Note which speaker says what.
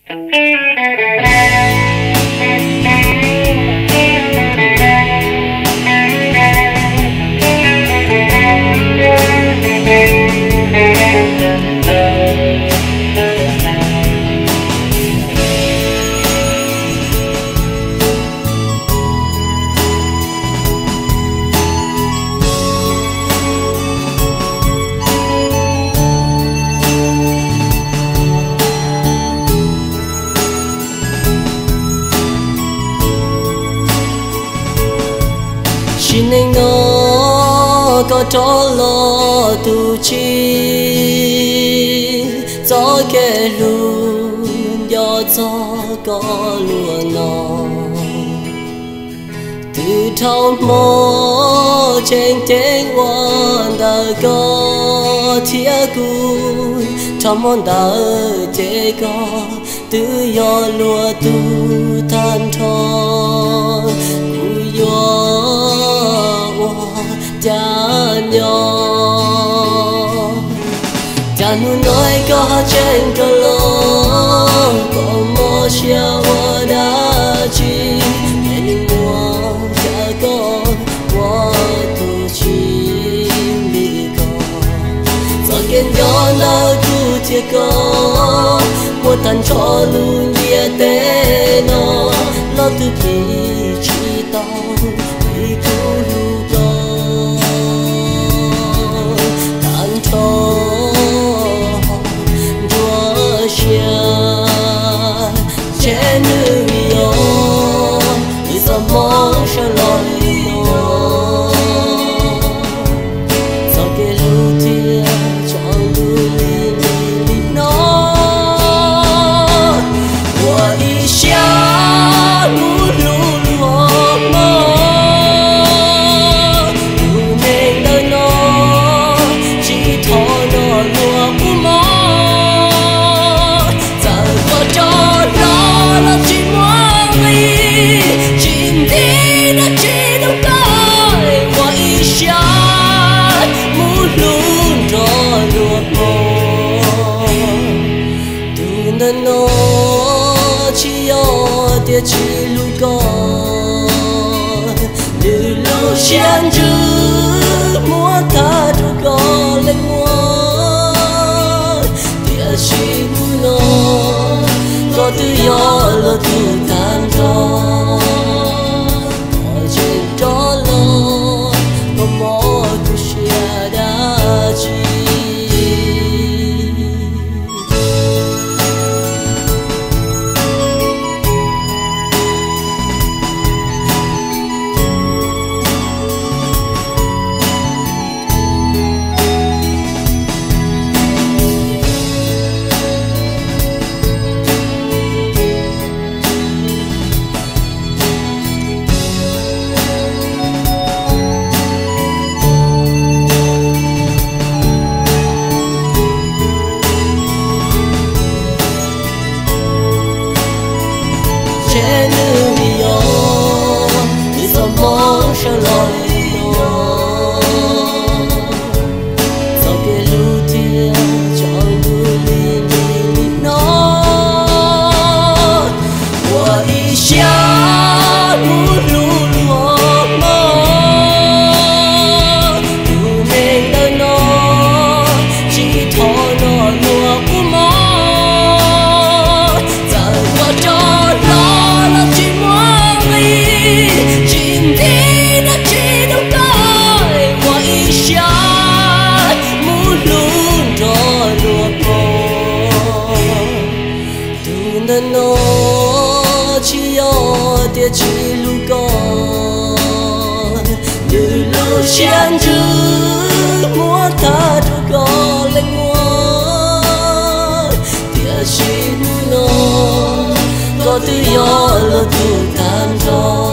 Speaker 1: xin anh nó có cho lo tu chi gió kề luôn gió có lúa nó từ thâu mơ trên tiếng quan đời có thiết cùi trong món đời thế có tự do lúa tu than thọ cùi gió cha nhỏ cha nuôi nói có trên cơ lo có mơ chiều đã chi để mùa cha con qua tu chi đi con gió kiến gió nào tu thiệt có một thằng cho luôn địa tế nó lo tu kỳ chi tao đi cứu trên núi yo, đi xa mong sẽ lo yo. Sau khi lưu thiên trong núi đi nó, của đi xa núi lũ lúa mơ, núi nên đời nó chỉ thọ nó lúa của mơ, giờ có cho nó chỉ ở địa chỉ lúc con từ lúc sáng trưa muốn ta được có lên mua địa chỉ nó có tự do là tự tan cho ở trên đó lo có mỗi cuộc chia đã chi trên núi yo, đi xa mong sẽ lo yo. Sau khi lưu thiên trong núi đi nó, của đi xa núi lũ lúa mơ, núi nên đời nó chỉ thọ nó lúa của mơ, giờ có cho nó chỉ ở địa chỉ lúc con từ lúc sáng trưa muốn ta được có lên mua địa chỉ nó có tự do là tự tan cho